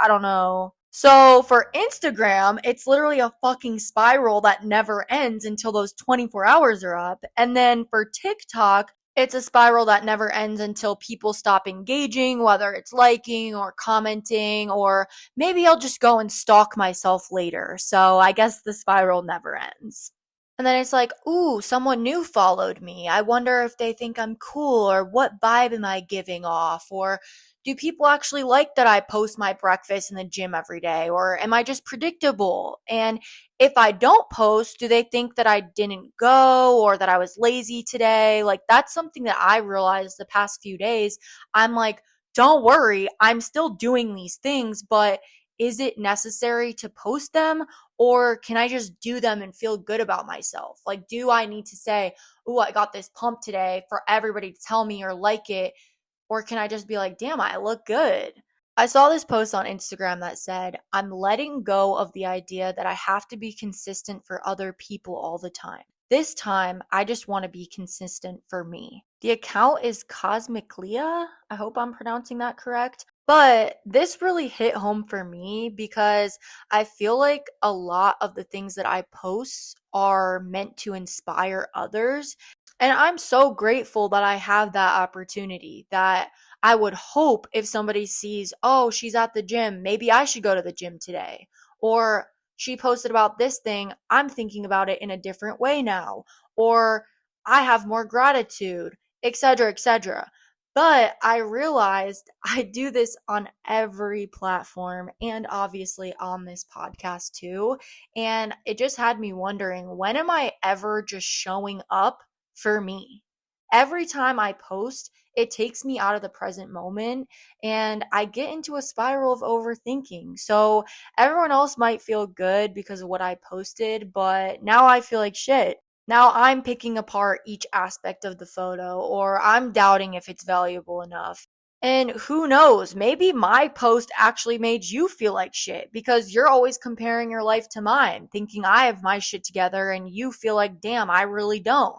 Speaker 1: don't know. So for Instagram, it's literally a fucking spiral that never ends until those 24 hours are up. And then for TikTok, it's a spiral that never ends until people stop engaging, whether it's liking or commenting, or maybe I'll just go and stalk myself later. So I guess the spiral never ends. And then it's like, ooh, someone new followed me. I wonder if they think I'm cool, or what vibe am I giving off, or do people actually like that I post my breakfast in the gym every day, or am I just predictable? And if I don't post, do they think that I didn't go or that I was lazy today? Like, that's something that I realized the past few days. I'm like, don't worry, I'm still doing these things, but is it necessary to post them, or can I just do them and feel good about myself? Like, do I need to say, oh, I got this pump today for everybody to tell me or like it? Or can I just be like, damn, I look good? I saw this post on Instagram that said, I'm letting go of the idea that I have to be consistent for other people all the time. This time, I just want to be consistent for me. The account is Cosmic Leah. I hope I'm pronouncing that correct. But this really hit home for me because I feel like a lot of the things that I post are meant to inspire others. And I'm so grateful that I have that opportunity, that I would hope if somebody sees, oh, she's at the gym, maybe I should go to the gym today. Or she posted about this thing, I'm thinking about it in a different way now. Or I have more gratitude, etc., etc. But I realized I do this on every platform and obviously on this podcast too. And it just had me wondering, when am I ever just showing up for me? Every time I post, it takes me out of the present moment and I get into a spiral of overthinking. So everyone else might feel good because of what I posted, but now I feel like shit. Now I'm picking apart each aspect of the photo, or I'm doubting if it's valuable enough. And who knows, maybe my post actually made you feel like shit because you're always comparing your life to mine, thinking I have my shit together and you feel like, damn, I really don't.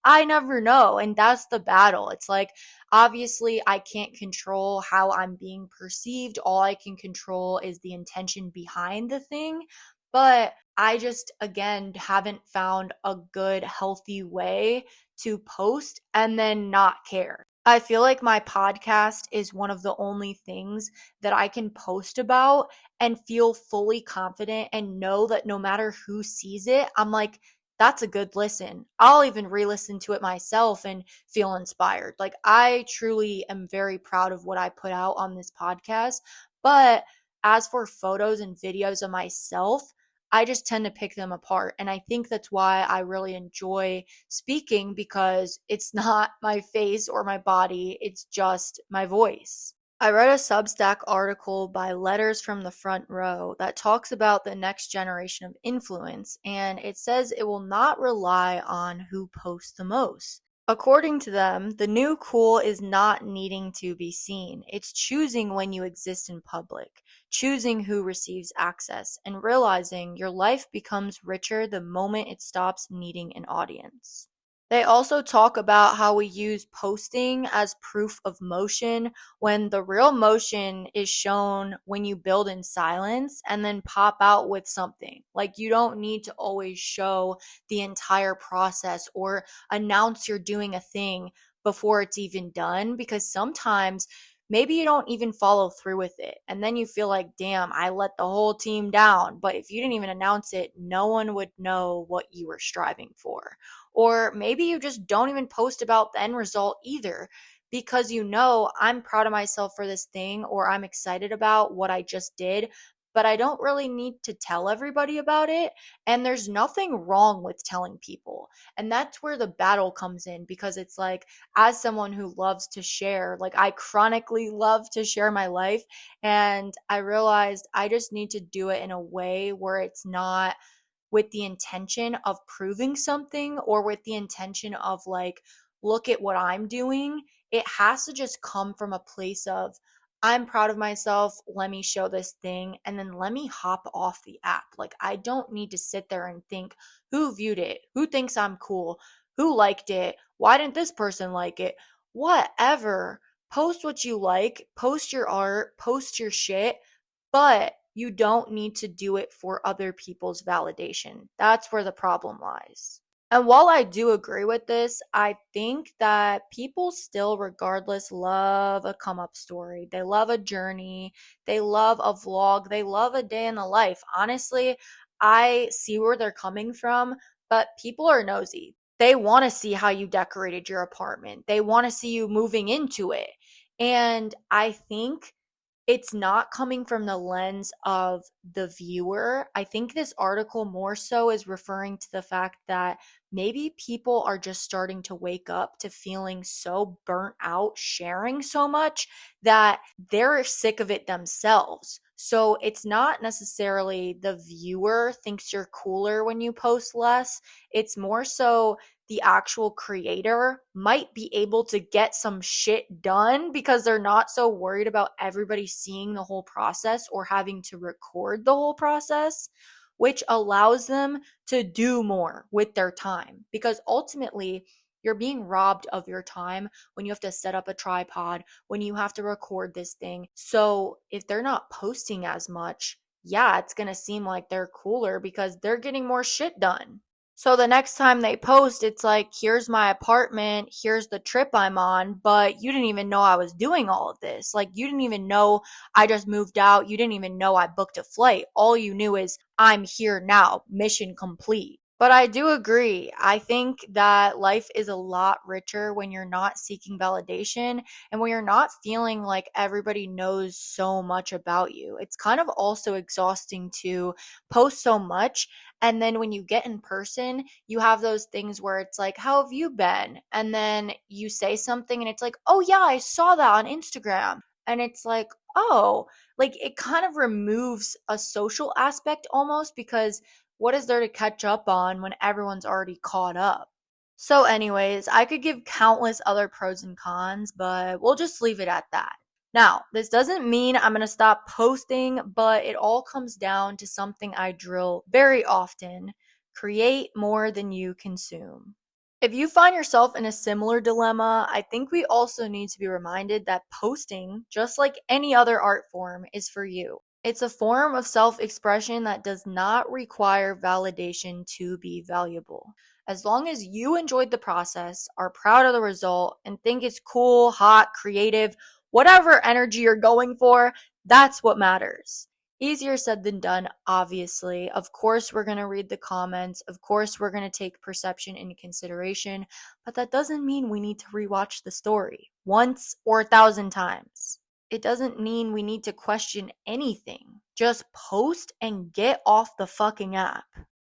Speaker 1: I never know. And that's the battle. It's like, obviously, I can't control how I'm being perceived. All I can control is the intention behind the thing. But I just, again, haven't found a good, healthy way to post and then not care. I feel like my podcast is one of the only things that I can post about and feel fully confident and know that no matter who sees it, I'm like, that's a good listen. I'll even re listen to it myself and feel inspired. Like, I truly am very proud of what I put out on this podcast. But as for photos and videos of myself, I just tend to pick them apart. And I think that's why I really enjoy speaking, because it's not my face or my body, it's just my voice. I read a Substack article by Letters from the Front Row that talks about the next generation of influence, and it says it will not rely on who posts the most. According to them, the new cool is not needing to be seen. It's choosing when you exist in public, choosing who receives access, and realizing your life becomes richer the moment it stops needing an audience. They also talk about how we use posting as proof of motion when the real motion is shown when you build in silence and then pop out with something. Like, you don't need to always show the entire process or announce you're doing a thing before it's even done, because sometimes maybe you don't even follow through with it. And then you feel like, damn, I let the whole team down. But if you didn't even announce it, no one would know what you were striving for. Or maybe you just don't even post about the end result either, because you know, I'm proud of myself for this thing, or I'm excited about what I just did, but I don't really need to tell everybody about it. And there's nothing wrong with telling people. And that's where the battle comes in, because it's like, as someone who loves to share, like, I chronically love to share my life. And I realized I just need to do it in a way where it's not with the intention of proving something or with the intention of like, look at what I'm doing. It has to just come from a place of, I'm proud of myself, let me show this thing, and then let me hop off the app. Like, I don't need to sit there and think, who viewed it, who thinks I'm cool, who liked it, why didn't this person like it, whatever. Post what you like, post your art, post your shit, but you don't need to do it for other people's validation. That's where the problem lies. And while I do agree with this, I think that people still, regardless, love a come up story. They love a journey. They love a vlog. They love a day in the life. Honestly, I see where they're coming from, but people are nosy. They want to see how you decorated your apartment, they want to see you moving into it. And I think it's not coming from the lens of the viewer. I think this article more so is referring to the fact that maybe people are just starting to wake up to feeling so burnt out sharing so much that they're sick of it themselves. So it's not necessarily the viewer thinks you're cooler when you post less. It's more so the actual creator might be able to get some shit done because they're not so worried about everybody seeing the whole process or having to record the whole process, which allows them to do more with their time. Because ultimately, you're being robbed of your time when you have to set up a tripod, when you have to record this thing. So if they're not posting as much, yeah, it's going to seem like they're cooler because they're getting more shit done. So the next time they post, it's like, here's my apartment, here's the trip I'm on, but you didn't even know I was doing all of this. Like, you didn't even know I just moved out. You didn't even know I booked a flight. All you knew is I'm here now, mission complete. But I do agree. I think that life is a lot richer when you're not seeking validation and when you're not feeling like everybody knows so much about you. It's kind of also exhausting to post so much. And then when you get in person, you have those things where it's like, how have you been? And then you say something and it's like, oh, yeah, I saw that on Instagram. And it's like, oh, like it kind of removes a social aspect almost because what is there to catch up on when everyone's already caught up? So, anyways, I could give countless other pros and cons, but we'll just leave it at that. Now, this doesn't mean I'm going to stop posting, but it all comes down to something I drill very often: create more than you consume. If you find yourself in a similar dilemma, I think we also need to be reminded that posting, just like any other art form, is for you. It's a form of self expression that does not require validation to be valuable. As long as you enjoyed the process, are proud of the result, and think it's cool, hot, creative, whatever energy you're going for, that's what matters. Easier said than done, obviously. Of course, we're going to read the comments. Of course, we're going to take perception into consideration. But that doesn't mean we need to rewatch the story once or 1,000 times. It doesn't mean we need to question anything. Just post and get off the fucking app.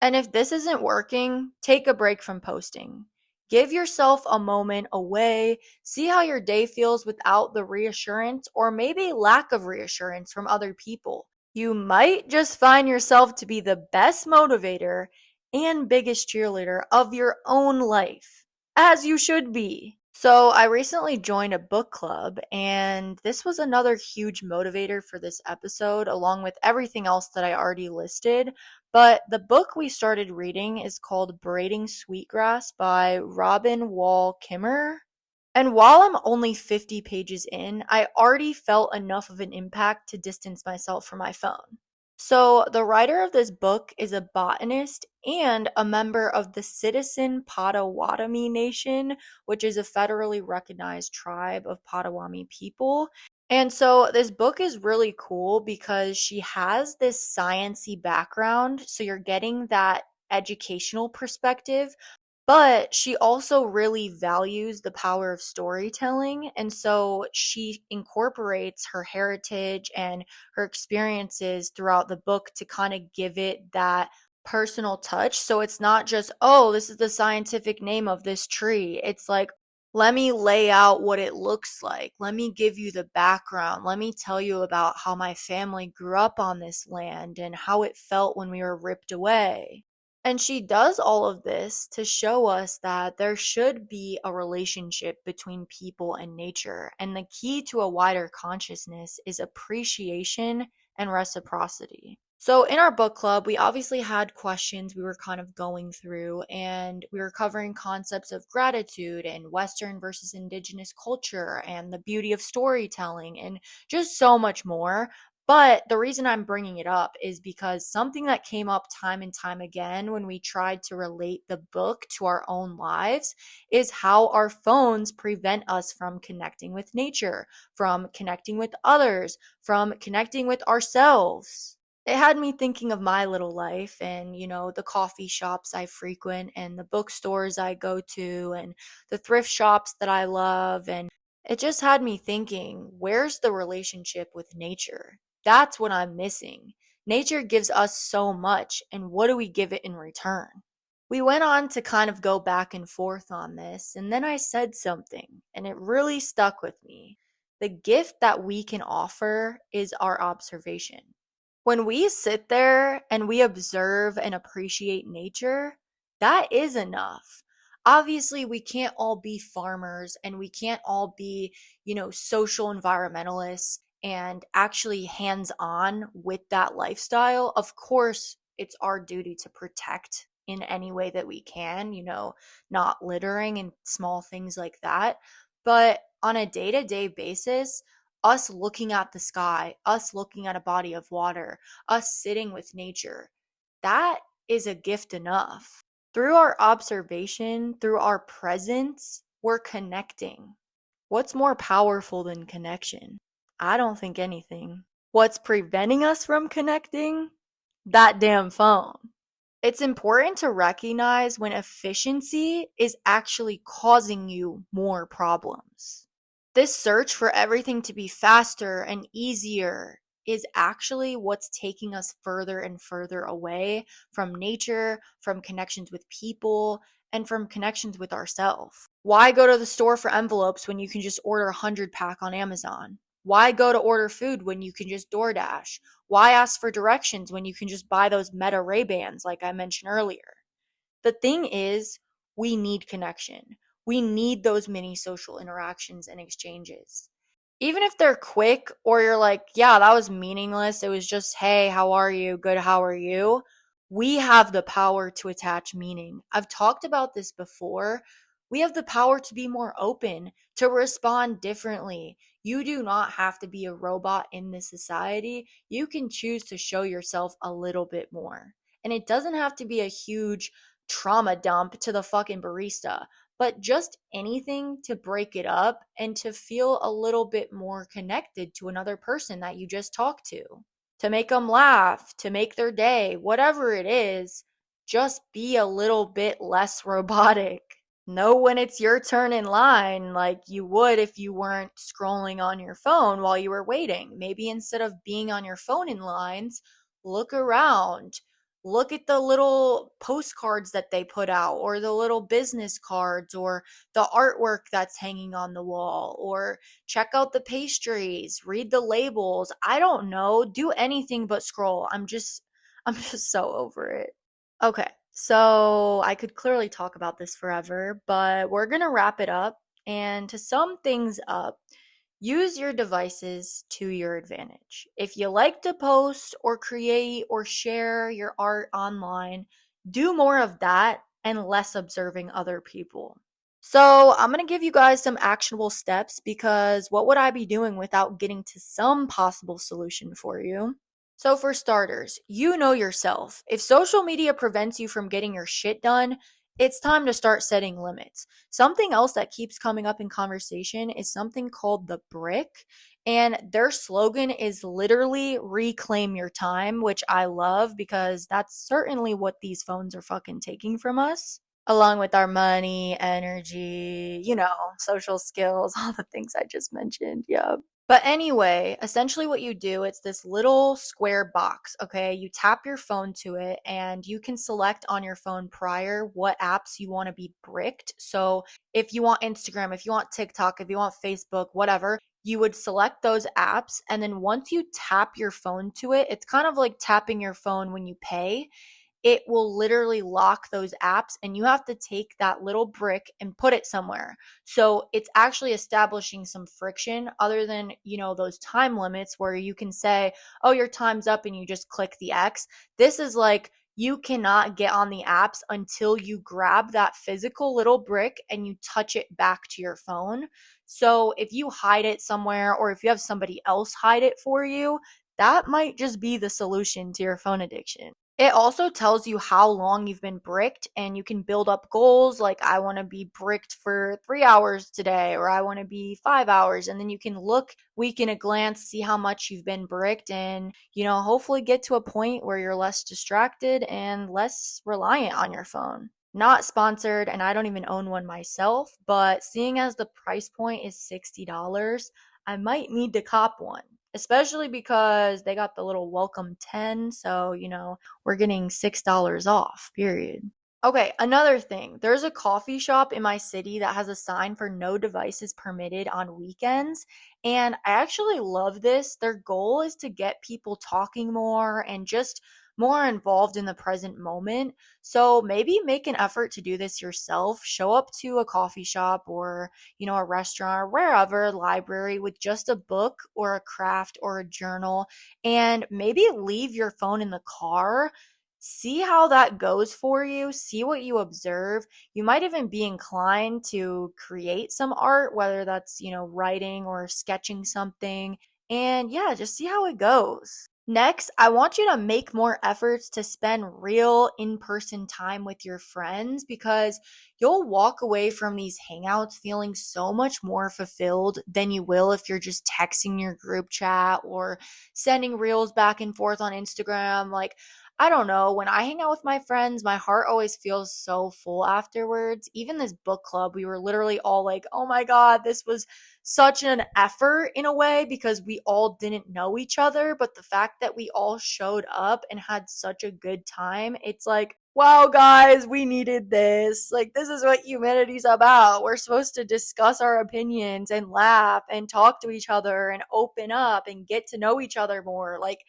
Speaker 1: And if this isn't working, take a break from posting. Give yourself a moment away, see how your day feels without the reassurance or maybe lack of reassurance from other people. You might just find yourself to be the best motivator and biggest cheerleader of your own life, as you should be. So, I recently joined a book club, and this was another huge motivator for this episode, along with everything else that I already listed. But the book we started reading is called Braiding Sweetgrass by Robin Wall Kimmer. And while I'm only 50 pages in, I already felt enough of an impact to distance myself from my phone. So, the writer of this book is a botanist and a member of the Citizen Potawatomi Nation, which is a federally recognized tribe of Potawatomi people. And so this book is really cool because she has this science-y background, so you're getting that educational perspective, but she also really values the power of storytelling. And so she incorporates her heritage and her experiences throughout the book to kind of give it that personal touch. So it's not just, oh, this is the scientific name of this tree. It's like, let me lay out what it looks like. Let me give you the background. Let me tell you about how my family grew up on this land and how it felt when we were ripped away. And she does all of this to show us that there should be a relationship between people and nature. And the key to a wider consciousness is appreciation and reciprocity. So, in our book club, we obviously had questions we were kind of going through, and we were covering concepts of gratitude and Western versus Indigenous culture and the beauty of storytelling and just so much more. But the reason I'm bringing it up is because something that came up time and time again when we tried to relate the book to our own lives is how our phones prevent us from connecting with nature, from connecting with others, from connecting with ourselves. It had me thinking of my little life and, the coffee shops I frequent and the bookstores I go to and the thrift shops that I love. And it just had me thinking, where's the relationship with nature? That's what I'm missing. Nature gives us so much, and what do we give it in return? We went on to kind of go back and forth on this, and then I said something, and it really stuck with me. The gift that we can offer is our observation. When we sit there and we observe and appreciate nature, that is enough. Obviously, we can't all be farmers and we can't all be, social environmentalists and actually hands on with that lifestyle. Of course, it's our duty to protect in any way that we can, not littering and small things like that. But on a day to day basis, us looking at the sky, us looking at a body of water, us sitting with nature, that is a gift enough. Through our observation, through our presence, we're connecting. What's more powerful than connection? I don't think anything. What's preventing us from connecting? That damn phone. It's important to recognize when efficiency is actually causing you more problems. This search for everything to be faster and easier is actually what's taking us further and further away from nature, from connections with people, and from connections with ourselves. Why go to the store for envelopes when you can just order a 100 pack on Amazon? Why go to order food when you can just DoorDash? Why ask for directions when you can just buy those Meta Ray-Bans like I mentioned earlier? The thing is, we need connection. We need those mini social interactions and exchanges. Even if they're quick or you're like, yeah, that was meaningless. It was just, hey, how are you? Good, how are you? We have the power to attach meaning. I've talked about this before. We have the power to be more open, to respond differently. You do not have to be a robot in this society. You can choose to show yourself a little bit more. And it doesn't have to be a huge trauma dump to the fucking barista, but just anything to break it up and to feel a little bit more connected to another person that you just talked to make them laugh, to make their day, whatever it is, just be a little bit less robotic. Know when it's your turn in line, like you would if you weren't scrolling on your phone while you were waiting. Maybe instead of being on your phone in lines, look around. Look at the little postcards that they put out, or the little business cards, or the artwork that's hanging on the wall, or check out the pastries, read the labels. I don't know. Do anything but scroll. I'm just so over it. Okay, so I could clearly talk about this forever, but we're gonna wrap it up. And to sum things up, use your devices to your advantage. If you like to post or create or share your art online, do more of that and less observing other people. So, I'm going to give you guys some actionable steps because what would I be doing without getting to some possible solution for you? So, for starters, you know yourself. If social media prevents you from getting your shit done, it's time to start setting limits. Something else that keeps coming up in conversation is something called the brick. And their slogan is literally reclaim your time, which I love because that's certainly what these phones are fucking taking from us, along with our money, energy, social skills, all the things I just mentioned. Yeah. But anyway, essentially what you do, it's this little square box, okay? You tap your phone to it and you can select on your phone prior what apps you want to be bricked. So if you want Instagram, if you want TikTok, if you want Facebook, whatever, you would select those apps. And then once you tap your phone to it, it's kind of like tapping your phone when you pay. It will literally lock those apps and you have to take that little brick and put it somewhere. So it's actually establishing some friction other than, those time limits where you can say, oh, your time's up and you just click the X. This is like, you cannot get on the apps until you grab that physical little brick and you touch it back to your phone. So if you hide it somewhere or if you have somebody else hide it for you, that might just be the solution to your phone addiction. It also tells you how long you've been bricked, and you can build up goals like I want to be bricked for 3 hours today, or I want to be 5 hours. And then you can look week in a glance, see how much you've been bricked, and, hopefully get to a point where you're less distracted and less reliant on your phone. Not sponsored, and I don't even own one myself, but seeing as the price point is $60, I might need to cop one, especially because they got the little welcome 10. So, we're getting $6 off, period. Okay, another thing. There's a coffee shop in my city that has a sign for no devices permitted on weekends. And I actually love this. Their goal is to get people talking more and just more involved in the present moment. So maybe make an effort to do this yourself. Show up to a coffee shop or, a restaurant or wherever, library with just a book or a craft or a journal, and maybe leave your phone in the car. See how that goes for you. See what you observe. You might even be inclined to create some art, whether that's, writing or sketching something. And yeah, just see how it goes. Next, I want you to make more efforts to spend real in person time with your friends, because you'll walk away from these hangouts feeling so much more fulfilled than you will if you're just texting your group chat or sending reels back and forth on Instagram. Like, I don't know. When I hang out with my friends, my heart always feels so full afterwards. Even this book club, we were literally all like, oh my God, this was such an effort in a way because we all didn't know each other. But the fact that we all showed up and had such a good time, it's like, wow, guys, we needed this. Like, this is what humanity's about. We're supposed to discuss our opinions and laugh and talk to each other and open up and get to know each other more. Like,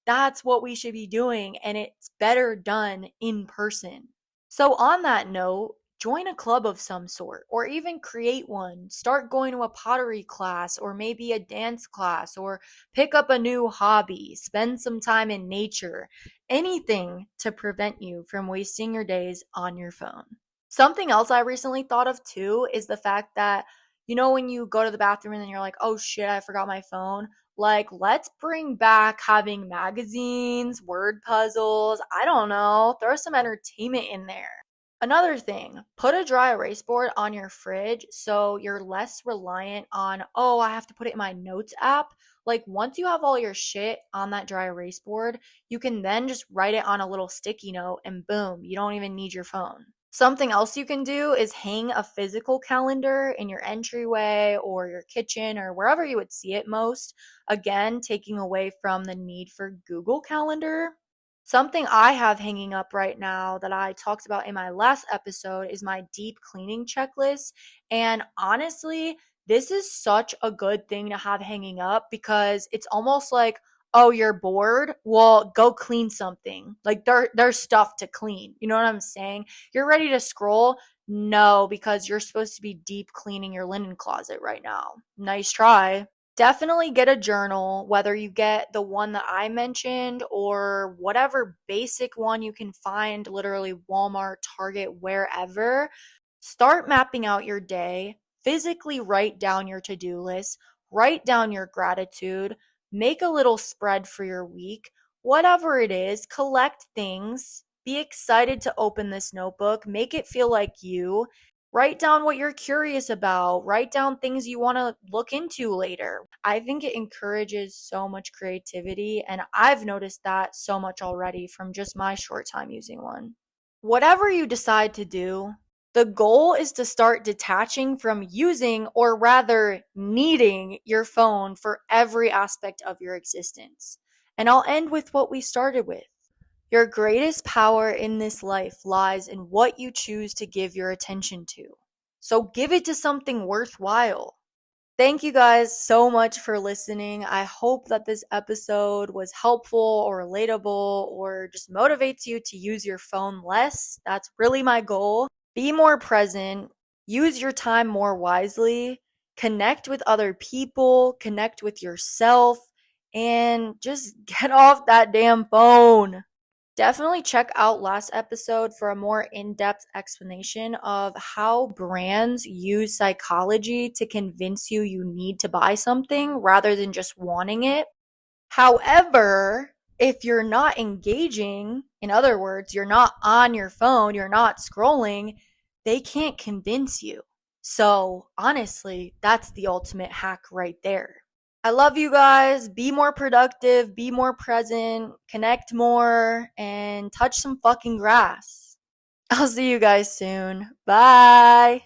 Speaker 1: that's what we should be doing, and it's better done in person. So, on that note, join a club of some sort, or even create one. Start going to a pottery class, or maybe a dance class, or pick up a new hobby. Spend some time in nature. Anything to prevent you from wasting your days on your phone. Something else I recently thought of too is the fact that, when you go to the bathroom and then you're like, oh shit, I forgot my phone. Like, let's bring back having magazines, word puzzles. I don't know. Throw some entertainment in there. Another thing, put a dry erase board on your fridge so you're less reliant on, oh, I have to put it in my notes app. Like, once you have all your shit on that dry erase board, you can then just write it on a little sticky note and boom, you don't even need your phone. Something else you can do is hang a physical calendar in your entryway or your kitchen or wherever you would see it most. Again, taking away from the need for Google Calendar. Something I have hanging up right now that I talked about in my last episode is my deep cleaning checklist. And honestly, this is such a good thing to have hanging up because it's almost like, oh, you're bored? Well, go clean something. Like, there's stuff to clean. You know what I'm saying? You're ready to scroll? No, because you're supposed to be deep cleaning your linen closet right now. Nice try. Definitely get a journal, whether you get the one that I mentioned or whatever basic one you can find, literally Walmart, Target, wherever. Start mapping out your day, physically write down your to do list, write down your gratitude, make a little spread for your week, whatever it is, collect things. Be excited to open this notebook, make it feel like you. Write down what you're curious about. Write down things you want to look into later. I think it encourages so much creativity, and I've noticed that so much already from just my short time using one. Whatever you decide to do, the goal is to start detaching from using, or rather needing, your phone for every aspect of your existence. And I'll end with what we started with. Your greatest power in this life lies in what you choose to give your attention to. So give it to something worthwhile. Thank you guys so much for listening. I hope that this episode was helpful or relatable or just motivates you to use your phone less. That's really my goal. Be more present, use your time more wisely, connect with other people, connect with yourself, and just get off that damn phone. Definitely check out last episode for a more in-depth explanation of how brands use psychology to convince you need to buy something rather than just wanting it. However, if you're not engaging, in other words, you're not on your phone, you're not scrolling, they can't convince you. So honestly, that's the ultimate hack right there. I love you guys. Be more productive, be more present, connect more, and touch some fucking grass. I'll see you guys soon. Bye.